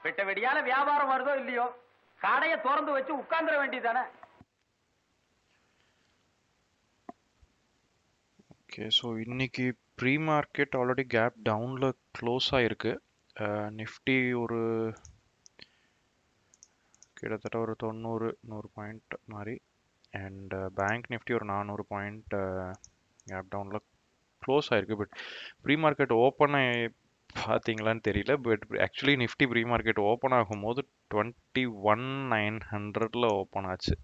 வெட்ட வெடியால வியாபாரம் வருதோ இல்லையோ கடையை திறந்து வச்சு உட்கார்ந்துட வேண்டியதானே. ஓகே, ஸோ இன்னைக்கு ப்ரீ மார்க்கெட் ஆல்ரெடி கேப் டவுனில் க்ளோஸ் ஆகிருக்கு. நிஃப்டி ஒரு கிட்டத்தட்ட ஒரு 100 பாயிண்ட் மாதிரி, அண்ட் பேங்க் நிஃப்டி ஒரு 400 பாயிண்ட் கேப் டவுனில் க்ளோஸ் ஆகிருக்கு. பட் ப்ரீ மார்க்கெட் ஓப்பன் பார்த்தீங்களான்னு தெரியல. But actually Nifty pre market open ஆகும்போது 21,900 ஓப்பன் ஆச்சு.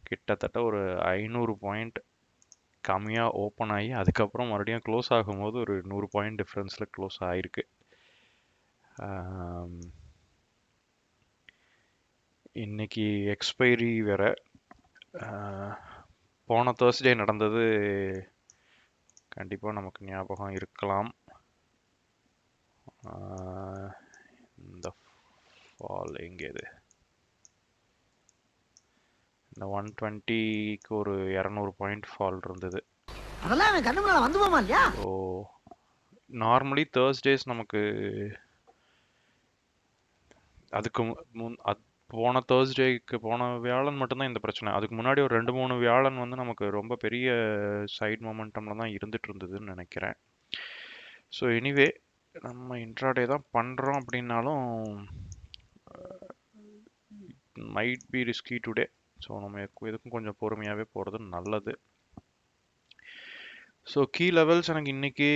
கிட்டத்தட்ட ஒரு 500 பாயிண்ட் கம்மியாக ஓப்பன் ஆகி அதுக்கப்புறம் மறுபடியும் க்ளோஸ் ஆகும்போது ஒரு 100 பாயிண்ட் டிஃப்ரென்ஸில் க்ளோஸ் ஆகிருக்கு. இன்னைக்கு எக்ஸ்பைரி வேற. போன தேர்ஸ்டே நடந்தது கண்டிப்பாக நமக்கு ஞாபகம் இருக்கலாம். இந்த ஃபால் எங்கே இது, இந்த 120க்கு ஒரு 200 பாயிண்ட் ஃபால் இருந்தது. அதெல்லாம் கண்ணு முன்னால வந்து போமா இல்லையா? ஸோ நார்மலி தேர்ஸ்டேஸ் நமக்கு அதுக்கு போன தேர்ஸ்டேக்கு போன வியாழன் மட்டும்தான் இந்த பிரச்சனை. அதுக்கு முன்னாடி ஒரு 2-3 வியாழன் வந்து நமக்கு ரொம்ப பெரிய சைட் மொமெண்டம்ல தான் இருந்துட்டு இருந்ததுன்னு நினைக்கிறேன். ஸோ எனிவே நம்ம இன்ட்ராடே தான் பண்ணுறோம் அப்படின்னாலும் might be risky today. So நம்ம எதுக்கும் கொஞ்சம் பொறுமையாகவே போகிறது நல்லது. ஸோ கீ லெவல்ஸ் எனக்கு இன்னைக்கு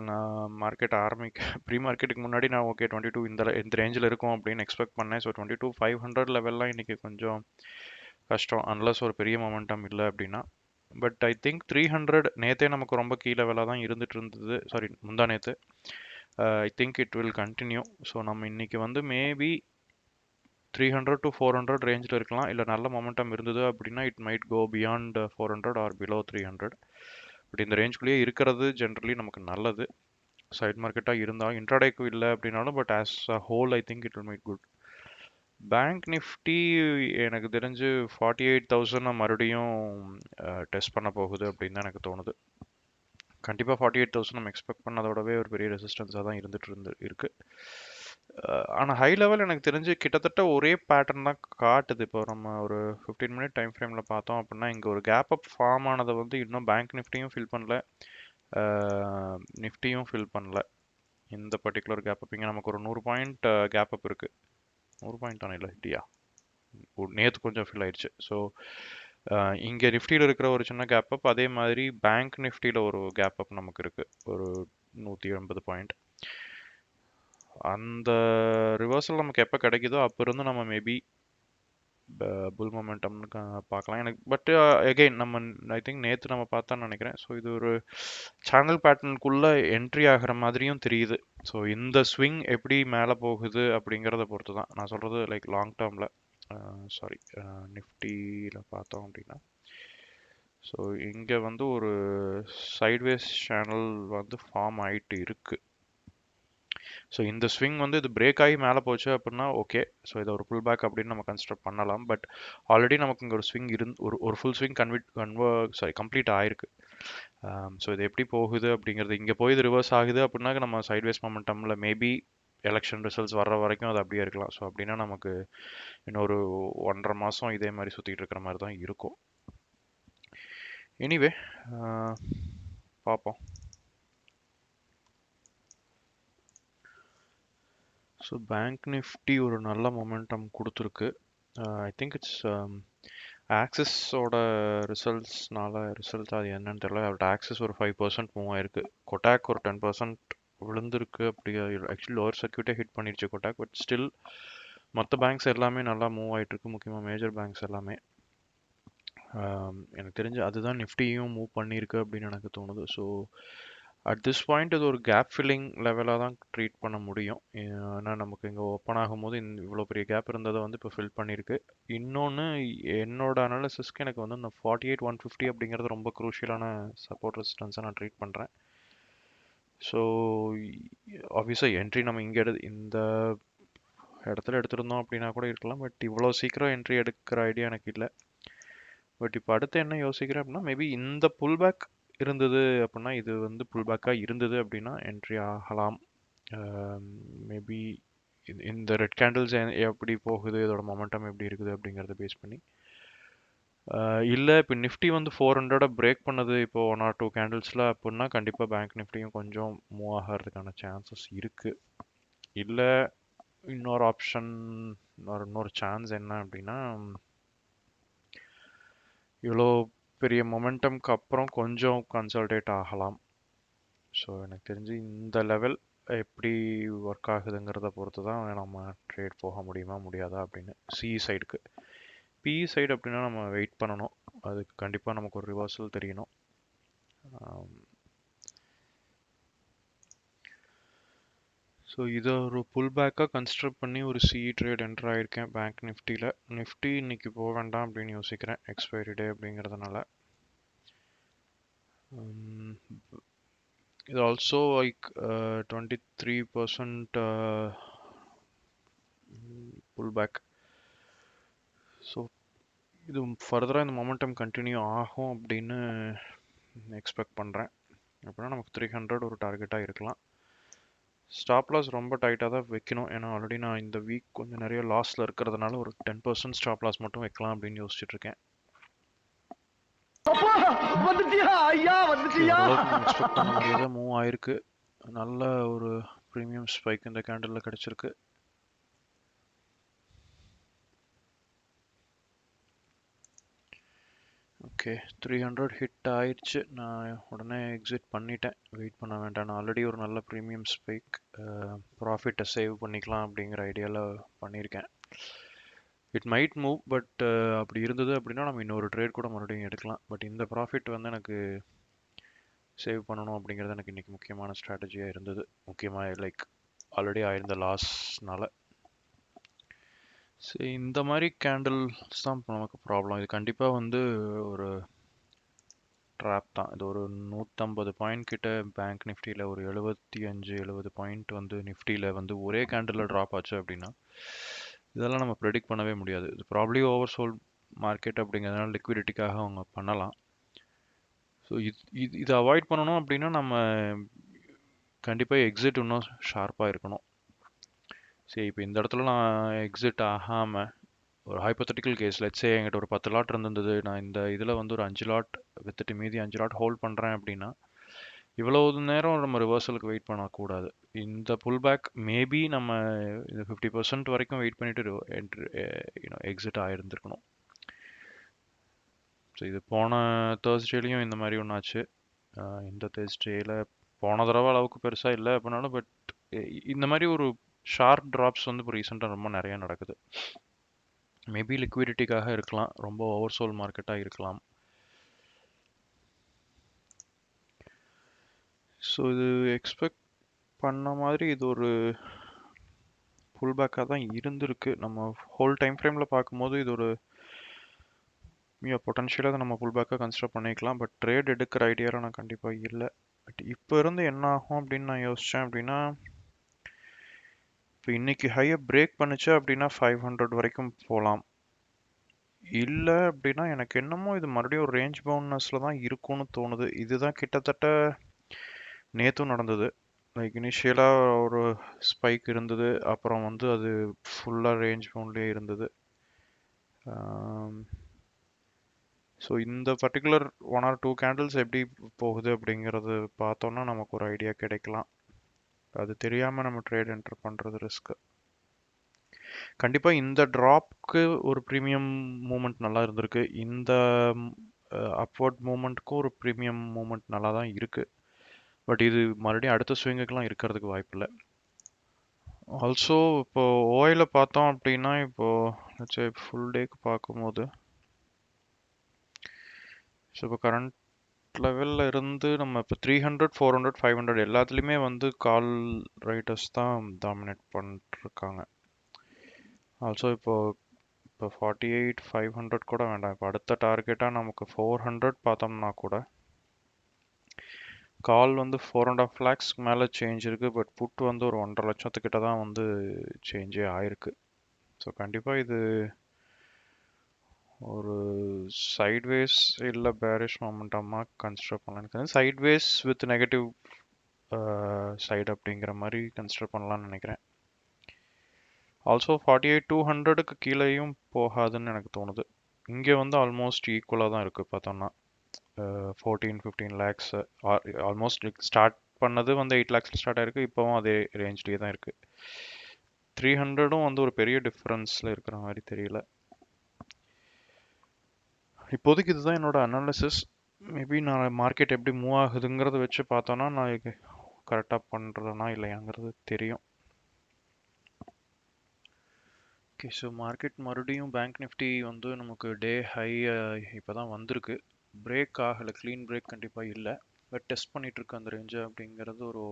நான் மார்க்கெட் ப்ரீ மார்க்கெட்டுக்கு முன்னாடி நான் ஓகே 22 இந்த ரேஞ்சில் இருக்கும் அப்படின்னு எக்ஸ்பெக்ட் பண்ணேன். ஸோ 22,500 லெவல்லாம் இன்றைக்கி கொஞ்சம் கஷ்டம், அன்லஸ் ஒரு பெரிய மொமெண்டம் இல்லை அப்படின்னா. பட் ஐ திங்க் 300 நேற்றே நமக்கு ரொம்ப கீ லெவலாக தான் இருந்துட்டு இருந்தது. சாரி, முந்தா நேற்று. ஐ think it will continue. So நம்ம இன்னைக்கு வந்து மேபி 300 to 400 ரேஞ்சில் இருக்கலாம். இல்லை நல்ல மொமெண்டம் இருந்தது அப்படின்னா it might go beyond 400 or below 300. But இந்த ரேஞ்சுக்குள்ளேயே இருக்கிறது ஜென்ரலி நமக்கு நல்லது. சைட் மார்க்கெட்டாக இருந்தால் இன்ட்ராடேக்கு இல்லை அப்படின்னாலும், but as a whole I think it will make good. Bank Nifty எனக்கு தெரிஞ்சு 48,000 மறுபடியும் டெஸ்ட் பண்ண போகுது அப்படின்னு தான் எனக்கு தோணுது. கண்டிப்பாக 48,000 நம்ம எக்ஸ்பெக்ட் பண்ணதோடவே ஒரு பெரிய ரெசிஸ்டன்ஸாக தான் இருந்துட்டு இருக்கு. ஆனால் ஹை லெவல் எனக்கு தெரிஞ்சு கிட்டத்தட்ட ஒரே பேட்டர்ன் தான் காட்டுது. இப்போ நம்ம ஒரு 15 மினிட் டைம் ஃப்ரேமில் பார்த்தோம் அப்படின்னா இங்கே ஒரு கேப் அப் ஃபார்ம் ஆனதை வந்து இன்னும் பேங்க் நிஃப்டியும் ஃபில் பண்ணல, நிஃப்டியும் ஃபில் பண்ணல. இந்த பர்டிகுலர் கேப் அப் இங்கே நமக்கு ஒரு 100 பாயிண்ட் கேப் அப் இருக்குது. 100 பாயிண்ட் தானே, இல்லை இண்டியா நேற்று கொஞ்சம் ஃபில் ஆயிடுச்சு. ஸோ இங்கே நிஃப்டியில் இருக்கிற ஒரு சின்ன கேப் அப், அதே மாதிரி பேங்க் நிஃப்டியில் ஒரு கேப் அப் நமக்கு இருக்குது ஒரு 180 பாயிண்ட். அந்த ரிவர்சல் நமக்கு எப்போ கிடைக்குதோ அப்போ இருந்து நம்ம மேபி புல் மொமெண்டம்னு பார்க்கலாம் எனக்கு. பட் அகெயின் நம்ம ஐ திங்க் நேற்று நம்ம பார்த்தான்னு நினைக்கிறேன். ஸோ இது ஒரு சேனல் பேட்டர்னுக்குள்ளே என்ட்ரி ஆகிற மாதிரியும் தெரியுது. ஸோ இந்த ஸ்விங் எப்படி மேலே போகுது அப்படிங்கிறத பொறுத்து தான் நான் சொல்கிறது. லைக் லாங் டேர்மில் சாரி நிஃப்டியில் பார்த்தோம் அப்படின்னா, ஸோ இங்கே வந்து ஒரு சைட்வேஸ் சேனல் வந்து ஃபார்ம் ஆகிட்டு இருக்குது. ஸோ இந்த ஸ்விங் வந்து இது பிரேக் ஆகி மேலே போச்சு அப்படின்னா ஓகே, ஸோ இதை ஒரு புல் பேக் அப்படின்னு நம்ம கன்சிடர் பண்ணலாம். பட் ஆல்ரெடி நமக்கு இங்கே ஒரு ஸ்விங் ஒரு ஃபுல் ஸ்விங் கம்ப்ளீட் ஆயிருக்கு. ஸோ இது எப்படி போகுது அப்படிங்கிறது, இங்கே போய் இது ரிவர்ஸ் ஆகுது அப்படின்னா நம்ம சைட்வேஸ் மொமெண்டமில் மேபி எலெக்ஷன் ரிசல்ட்ஸ் வர்ற வரைக்கும் அது அப்படியே இருக்கலாம். ஸோ அப்படின்னா நமக்கு இன்னொரு 1.5 மாதம் இதே மாதிரி சுற்றிட்டு இருக்கிற மாதிரி தான் இருக்கும். எனிவே பார்ப்போம். ஸோ பேங்க் நிஃப்டி ஒரு நல்ல மொமெண்டம் கொடுத்துருக்கு. ஐ திங்க் இட்ஸ் ஆக்சிஸோட ரிசல்ட்ஸ் அது என்னன்னு தெரியல. அவரோட ஆக்சிஸ் ஒரு 5% மூவ் ஆயிருக்கு. கொட்டாக் ஒரு 10% விழுந்திருக்கு. அப்படி ஆக்சுவலி லோவர் சர்க்கியூட்டே ஹிட் பண்ணிடுச்சு கொட்டாக். பட் ஸ்டில் மற்ற பேங்க்ஸ் எல்லாமே நல்லா மூவ் ஆகிட்டு இருக்கு, முக்கியமாக மேஜர் பேங்க்ஸ் எல்லாமே. எனக்கு தெரிஞ்சு அதுதான் நிஃப்டியும் மூவ் பண்ணியிருக்கு அப்படின்னு எனக்கு தோணுது. ஸோ அட் திஸ் பாயிண்ட் இது ஒரு கேப் ஃபில்லிங் லெவலாக தான் ட்ரீட் பண்ண முடியும். ஏன்னா நமக்கு இங்கே ஓப்பன் ஆகும்போது இவ்வளோ பெரிய கேப் இருந்ததை வந்து இப்போ ஃபில் பண்ணியிருக்கு. இன்னொன்று என்னோட அனாலிசிஸ்க்கு எனக்கு வந்து இந்த 48,150 அப்படிங்கிறது ரொம்ப குரூஷியலான சப்போர்ட் ரெசிஸ்டன்ஸை நான் ட்ரீட் பண்ணுறேன். ஸோ ஆப்வியஸாக என்ட்ரி நம்ம இங்கே இந்த இடத்துல எடுத்திருந்தோம் அப்படின்னா கூட இருக்கலாம். பட் இவ்வளோ சீக்கிரம் என்ட்ரி எடுக்கிற ஐடியா எனக்கு இல்லை. பட் இப்போ அடுத்து என்ன யோசிக்கிறேன் அப்படின்னா, மேபி இந்த புல் பேக் இருந்தது அப்படின்னா, இது வந்து புல்பேக்காக இருந்தது அப்படின்னா என்ட்ரி ஆகலாம். மேபி இந்த ரெட் கேண்டில்ஸ் எப்படி போகுது, இதோட மொமெண்டம் எப்படி இருக்குது அப்படிங்கிறத பேஸ் பண்ணி. இல்லை இப்போ நிஃப்டி வந்து 400 பிரேக் பண்ணது இப்போ 1 or 2 கேண்டில்ஸில் அப்படின்னா கண்டிப்பாக பேங்க் நிஃப்டியும் கொஞ்சம் மூவ் ஆகிறதுக்கான சான்சஸ் இருக்குது. இல்லை இன்னொரு ஆப்ஷன், இன்னொரு சான்ஸ் என்ன அப்படின்னா, இவ்வளோ பெரிய மொமெண்டம்க்கு அப்புறம் கொஞ்சம் கன்சல்டேட் ஆகலாம். ஸோ எனக்கு தெரிஞ்சு இந்த லெவல் எப்படி ஒர்க் ஆகுதுங்கிறத பொறுத்து தான் நம்ம ட்ரேட் போக முடியுமா முடியாதா அப்படின்னு. சிஇ சைடுக்கு. பிஇ சைடு அப்படின்னா நம்ம வெயிட் பண்ணணும். அதுக்கு கண்டிப்பாக நமக்கு ஒரு ரிவர்சல் தெரியணும். ஸோ இதை ஒரு புல் பேக்காக கன்சிடர் பண்ணி ஒரு சிஇ ட்ரேட் என்டர் ஆகிருக்கேன் பேங்க் நிஃப்டியில். நிஃப்டி இன்னைக்கு போக வேண்டாம் அப்படின்னு யோசிக்கிறேன், எக்ஸ்பைரி டே அப்படிங்கிறதுனால. இது also like 23% pullback. So இது ஃபர்தராக இந்த மொமெண்டம் கண்டினியூ ஆகும் அப்படின்னு எக்ஸ்பெக்ட் பண்ணுறேன். அப்படின்னா நமக்கு 300 ஒரு டார்கெட்டாக இருக்கலாம். ஸ்டாப் லாஸ் ரொம்ப டைட்டாக தான் வைக்கணும், ஏன்னா ஆல்ரெடி நான் இந்த வீக் கொஞ்சம் நிறைய லாஸில் இருக்கிறதுனால ஒரு 10% ஸ்டாப் லாஸ் மட்டும் வைக்கலாம் அப்படின்னு யோசிச்சுட்டு இருக்கேன். எக்ஸ்பெக்ட் பண்ண மாதிரியே தான் மூவ் ஆயிருக்கு. நல்ல ஒரு ப்ரீமியம் ஸ்பைக் இந்த கேண்டில் கிடைச்சிருக்கு. ஓகே, 300 ஹிட் ஆயிடுச்சு. நான் உடனே எக்ஸிட் பண்ணிட்டேன், வெயிட் பண்ண வேண்டாம். நான் ஆல்ரெடி ஒரு நல்ல ப்ரீமியம் ஸ்பைக் ப்ராஃபிட்டை சேவ் பண்ணிக்கலாம் அப்படிங்கிற ஐடியாவில் பண்ணியிருக்கேன். இட் மைட் மூவ், பட் அப்படி இருந்தது அப்படின்னா நம்ம இன்னொரு ட்ரேட் கூட மறுபடியும் எடுக்கலாம். பட் இந்த ப்ராஃபிட் வந்து எனக்கு சேவ் பண்ணணும் அப்படிங்கிறது எனக்கு இன்றைக்கி முக்கியமான ஸ்ட்ராட்டஜியாக இருந்தது. முக்கியமாக லைக் ஆல்ரெடி ஆயிருந்த லாஸ்னால. சரி, இந்த மாதிரி கேண்டில்ஸ் தான் இப்போ நமக்கு ப்ராப்ளம். இது கண்டிப்பாக வந்து ஒரு ட்ராப் தான். இது ஒரு 150 பாயிண்ட் கிட்ட பேங்க் நிஃப்டியில், ஒரு 75-70 பாயிண்ட் வந்து நிஃப்டியில் வந்து ஒரே கேண்டிலில் ட்ராப் ஆச்சு அப்படின்னா இதெல்லாம் நம்ம ப்ரெடிக்ட் பண்ணவே முடியாது. இது ப்ராப்ளி ஓவர் சோல்ட் மார்க்கெட் அப்படிங்கிறதுனால லிக்விடிட்டிக்காக அவங்க பண்ணலாம். ஸோ இது அவாய்ட் பண்ணணும் அப்படின்னா நம்ம கண்டிப்பாக எக்ஸிட் இன்னும் ஷார்ப்பாக இருக்கணும். சரி, இப்போ இந்த இடத்துல நான் எக்ஸிட் ஆகாமல் ஒரு ஹைப்போதட்டிக்கல் கேஸ், லெட்ஸே என்கிட்ட ஒரு 10 லாட் இருந்தது, நான் இந்த இதில் வந்து ஒரு 5 லாட் வித்துட்டு மீதி 5 லாட் ஹோல்ட் பண்ணுறேன் அப்படின்னா இவ்வளவு நேரம் நம்ம ரிவர்சலுக்கு வெயிட் பண்ணக்கூடாது. இந்த புல் பேக் மேபி நம்ம இந்த 50% வரைக்கும் வெயிட் பண்ணிட்டு எக்ஸிட் ஆகிருந்துருக்கணும். ஸோ இது போன தேர்ஸ்டேலையும் இந்த மாதிரி ஒன்றாச்சு. இந்த தேர்ஸ்டேயில் போன தடவை அளவுக்கு பெருசாக இல்லை அப்படின்னாலும், பட் இந்த மாதிரி ஒரு ஷார்ப் ட்ராப்ஸ் வந்து இப்போ ரீசெண்டாக ரொம்ப நிறையா நடக்குது. மேபி லிக்விடிட்டிக்காக இருக்கலாம், ரொம்ப ஓவர் சோல் மார்க்கெட்டாக இருக்கலாம். ஸோ இது எக்ஸ்பெக்ட் பண்ண மாதிரி இது ஒரு புல் பேக்காக தான் இருந்திருக்கு. நம்ம ஹோல் டைம் ஃப்ரேமில் பார்க்கும்போது இது ஒரு பொட்டன்ஷியலாக நம்ம புல் பேக்காக கன்சிடர் பண்ணிக்கலாம். பட் ட்ரேட் எடுக்கிற ஐடியாவில் நான் கண்டிப்பாக இல்லை. பட் இப்போ இருந்து என்ன ஆகும் அப்படின்னு நான் யோசித்தேன் அப்படின்னா, இப்போ இன்னைக்கு ஹையை பிரேக் பண்ணுச்சு அப்படின்னா 500 வரைக்கும் போகலாம். இல்லை அப்படின்னா எனக்கு என்னமோ இது மறுபடியும் ஒரு ரேஞ்ச் பவுண்ட்னஸில் தான் இருக்கும்னு தோணுது. இதுதான் கிட்டத்தட்ட நேற்றும் நடந்தது. லைக் இனிஷியலாக ஒரு ஸ்பைக் இருந்தது, அப்புறம் வந்து அது ஃபுல்லாக ரேஞ்ச் பவுண்ட்லேயே இருந்தது. ஸோ இந்த பர்டிகுலர் 1 or 2 கேண்டில்ஸ் எப்படி போகுது அப்படிங்கிறது பார்த்தோன்னா நமக்கு ஒரு ஐடியா கிடைக்கலாம். அது தெரியாமல் நம்ம ட்ரேட் என்டர் பண்ணுறது ரிஸ்க்கு. கண்டிப்பாக இந்த ட்ராப்க்கு ஒரு ப்ரீமியம் மூமெண்ட் நல்லா இருந்திருக்கு. இந்த அப்வர்ட் மூமெண்ட்க்கும் ஒரு ப்ரீமியம் மூமெண்ட் நல்லா தான் இருக்குது. பட் இது மறுபடியும் அடுத்த ஸ்விங்குக்கெலாம் இருக்கிறதுக்கு வாய்ப்பில்லை. ஆல்சோ இப்போ ஓயில் பார்த்தோம் அப்படின்னா, இப்போது ஃபுல் டேக்கு பார்க்கும்போது, ஸோ இப்போ கரண்ட் லெவலில் இருந்து நம்ம இப்போ 300, 400, 500 எல்லாத்துலேயுமே வந்து கால் ரைட்டர்ஸ் தான் டாமினேட் பண்ணிட்டுருக்காங்க. ஆல்சோ இப்போ 48, 500 கூட வேண்டாம். இப்போ அடுத்த டார்கெட்டாக நமக்கு 400 பார்த்தோம்னா கூட கால் வந்து 4.5 lakhs மேலே சேஞ்ச் இருக்குது. பட் புட் வந்து ஒரு 1.5 லட்சத்துக்கிட்ட தான் வந்து சேஞ்சே ஆயிருக்கு. ஸோ கண்டிப்பாக இது ஒரு சைட்வேஸ் இல்லை பேரிஷ் மொமெண்டமாக கன்சிடர் பண்ணலாம். சைட்வேஸ் வித் நெகட்டிவ் சைடு அப்படிங்கிற மாதிரி கன்சிடர் பண்ணலாம்னு நினைக்கிறேன். ஆல்சோ 48,200க்கு கீழேயும் போகாதுன்னு எனக்கு தோணுது. இங்கே வந்து ஆல்மோஸ்ட் ஈக்குவலாக தான் இருக்குது பார்த்தோம்னா. 14-15 லேக்ஸ் ஆல்மோஸ்ட் ஸ்டார்ட் பண்ணது வந்து 8 லேக்ஸில் ஸ்டார்ட் ஆயிருக்கு. இப்போவும் அதே ரேஞ்ச்லேயே தான் இருக்குது. 300ம் வந்து ஒரு பெரிய டிஃப்ரென்ஸில் இருக்கிற மாதிரி தெரியல. இப்போதைக்கு இதுதான் என்னோட அனாலிசிஸ். மேபி நான் மார்க்கெட் எப்படி மூவ் ஆகுதுங்கிறத வச்சு பார்த்தோன்னா நான் கரெக்டாக பண்ணுறதுனா இல்லையாங்கிறது தெரியும். ஓகே, ஸோ மார்க்கெட் மறுபடியும் பேங்க் நிஃப்டி வந்து நமக்கு டே ஹை இப்போ தான் வந்திருக்கு. பிரேக் ஆகலை, க்ளீன் பிரேக் கண்டிப்பாக இல்லை. பட் டெஸ்ட் பண்ணிட்டு இருக்கு அந்த ரேஞ்சை அப்படிங்கிறது ஒரு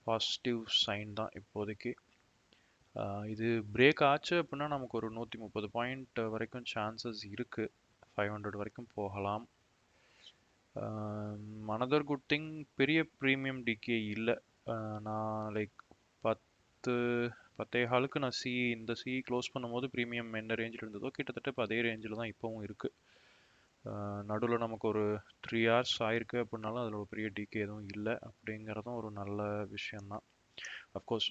பாசிட்டிவ் சைன் தான் இப்போதைக்கு. இது பிரேக் ஆச்சு அப்படின்னா நமக்கு ஒரு 130 பாயிண்ட் வரைக்கும் சான்சஸ் இருக்குது. 500 வரைக்கும் போகலாம். அனதர் குட் திங், பெரிய ப்ரீமியம் டிகே இல்லை. நான் லைக் 10 நான் இந்த சி க்ளோஸ் பண்ணும்போது ப்ரீமியம் என்ன ரேஞ்சில் இருந்ததோ கிட்டத்தட்ட இப்போ அதே ரேஞ்சில் தான் இப்போவும் இருக்குது. நடுவில் நமக்கு ஒரு 3 hours ஆயிருக்கு அப்படின்னாலும் அதில் ஒரு பெரிய டிகே எதுவும் இல்லை அப்படிங்கிறதும் ஒரு நல்ல விஷயந்தான். அஃப்கோர்ஸ்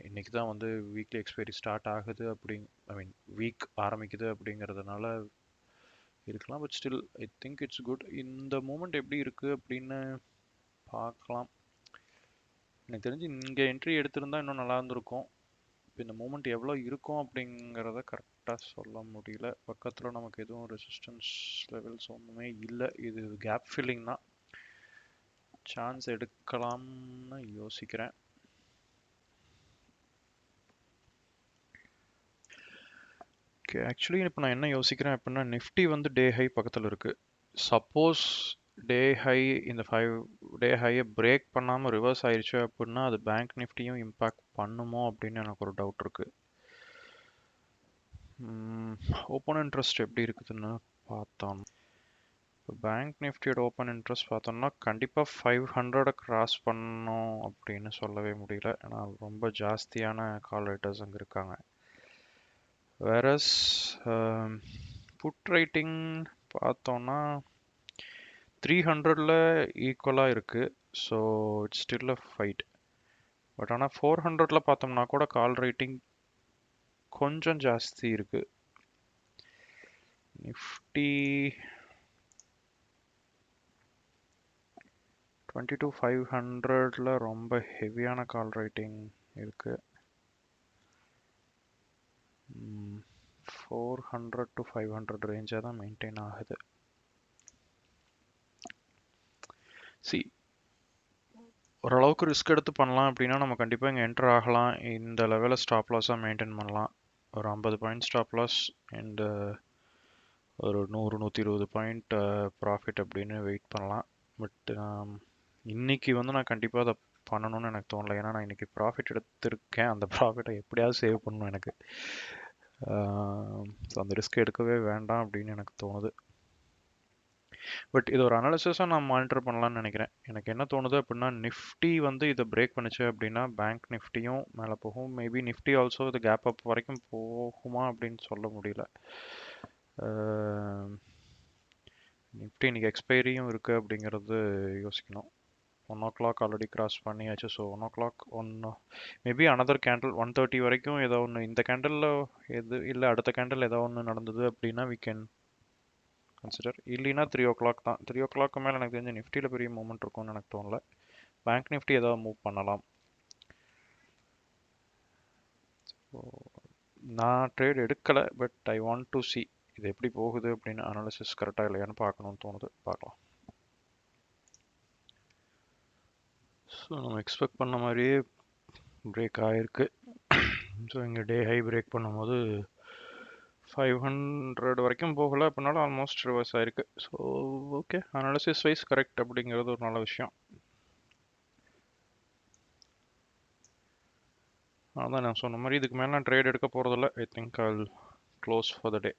இன்னைக்கு தான் வந்து வீக்லி எக்ஸ்பைரி ஸ்டார்ட் ஆகுது வீக் ஆரம்பிக்குது அப்படிங்கிறதுனால இருக்கலாம். But still I think it's good. இந்த மூமெண்ட் எப்படி இருக்குது அப்படின்னு பார்க்கலாம். எனக்கு தெரிஞ்சு இங்கே என்ட்ரி எடுத்திருந்தா இன்னும் நல்லா இருந்திருக்கும். இப்போ இந்த மூமெண்ட் எவ்வளோ இருக்கும் அப்படிங்கிறத கரெக்டாக சொல்ல முடியல. பக்கத்தில் நமக்கு எதுவும் ரெசிஸ்டன்ஸ் லெவல்ஸ் ஒன்றுமே இல்லை. இது கேப் ஃபில்லிங் தான். சான்ஸ் எடுக்கலாம்னு யோசிக்கிறேன். ஓகே, ஆக்சுவலி இப்போ நான் என்ன யோசிக்கிறேன் அப்படின்னா, நிஃப்டி வந்து டே ஹை பக்கத்தில் இருக்குது. சப்போஸ் டே ஹை இந்த 5 டே ஹையை பிரேக் பண்ணாமல் ரிவர்ஸ் ஆயிடுச்சு அப்படின்னா அது பேங்க் நிஃப்டியும் இம்பேக்ட் பண்ணுமோ அப்படின்னு எனக்கு ஒரு டவுட் இருக்குது. ஓப்பன் இன்ட்ரெஸ்ட் எப்படி இருக்குதுன்னு பார்த்தோம். இப்போ பேங்க் நிஃப்டியோட ஓப்பன் இன்ட்ரெஸ்ட் பார்த்தோம்னா கண்டிப்பாக 500 கிராஸ் பண்ணணும் அப்படின்னு சொல்லவே முடியல. ஏன்னா ரொம்ப ஜாஸ்தியான கால் ரைட்டர்ஸ் அங்கே இருக்காங்க. வேறஸ் புட் ரைட்டிங் பார்த்தோம்னா 300ல் ஈக்குவலாக இருக்குது. So it's still a fight. But ஆனால் 400ல் பார்த்தோம்னா கூட கால் ரைட்டிங் கொஞ்சம் ஜாஸ்தி இருக்குது. நிஃப்டி 22,500ல் ரொம்ப ஹெவியான கால் ரைட்டிங் இருக்குது. 400 to 500 ரேஞ்சாக தான் மெயின்டைன் ஆகுது. ஓரளவுக்கு ரிஸ்க் எடுத்து பண்ணலாம் அப்படின்னா நம்ம கண்டிப்பாக இங்கே என்டர் ஆகலாம். இந்த லெவலில் ஸ்டாப் லாஸாக மெயின்டைன் பண்ணலாம். ஒரு 50 பாயிண்ட் ஸ்டாப் லாஸ் அண்டு ஒரு 100-120 பாயிண்ட் ப்ராஃபிட் அப்படின்னு வெயிட் பண்ணலாம். பட் இன்னைக்கு வந்து நான் கண்டிப்பாக அதை பண்ணணும்னு எனக்கு தோணலை. ஏன்னா நான் இன்னைக்கு ப்ராஃபிட் எடுத்திருக்கேன். அந்த ப்ராஃபிட்டை எப்படியாவது சேவ் பண்ணணும் எனக்கு. அந்த ரிஸ்க் எடுக்கவே வேண்டாம் அப்படின்னு எனக்கு தோணுது. பட் இது ஒரு அனாலிசிஸாக நான் மானிட்டர் பண்ணலாம்னு நினைக்கிறேன். எனக்கு என்ன தோணுது அப்படின்னா, நிஃப்டி வந்து இதை பிரேக் பண்ணுச்சு அப்படின்னா பேங்க் நிஃப்டியும் மேலே போகும். மேபி நிஃப்டி ஆல்சோ இது கேப் அப் வரைக்கும் போகுமா அப்படின்னு சொல்ல முடியல. நிஃப்டி இன்னைக்கு எக்ஸ்பைரியும் இருக்குது அப்படிங்கிறது யோசிக்கணும். 1 o'clock ஆல்ரெடி கிராஸ் பண்ணியாச்சு. So 1 o'clock maybe another candle 1:30 வரைக்கும் ஏதோ ஒன்று இந்த கேண்டலில் எது இல்லை அடுத்த கேண்டில் ஏதோ ஒன்று நடந்தது அப்படின்னா we can கன்சிடர். இல்லைன்னா 3 o'clock தான். 3 o'clock மேலே எனக்கு தெரிஞ்ச நிஃப்டியில் பெரிய மூவ்மெண்ட் இருக்கும்னு எனக்கு தோணல. பேங்க் நிஃப்டி ஏதாவது மூவ் பண்ணலாம். நான் ட்ரேட் எடுக்கலை. But I want to C இது எப்படி போகுது அப்படின்னு அனாலிசிஸ் கரெக்டாக இல்லையான்னு பார்க்கணும்னு தோணுது. பார்க்கலாம். ஸோ நம்ம எக்ஸ்பெக்ட் பண்ண மாதிரியே பிரேக் ஆகிருக்கு. ஸோ இங்கே டே ஹை பிரேக் பண்ணும்போது 500 வரைக்கும் போகலை அப்படின்னாலும் ஆல்மோஸ்ட் ரிவர்ஸ் ஆயிருக்கு. So okay, analysis wise correct அப்படிங்கிறது ஒரு நல்ல விஷயம். அதான் நான் சொன்ன மாதிரி இதுக்கு மேலே நான் ட்ரேட் எடுக்க போகிறதில்ல. I think I will close for the day.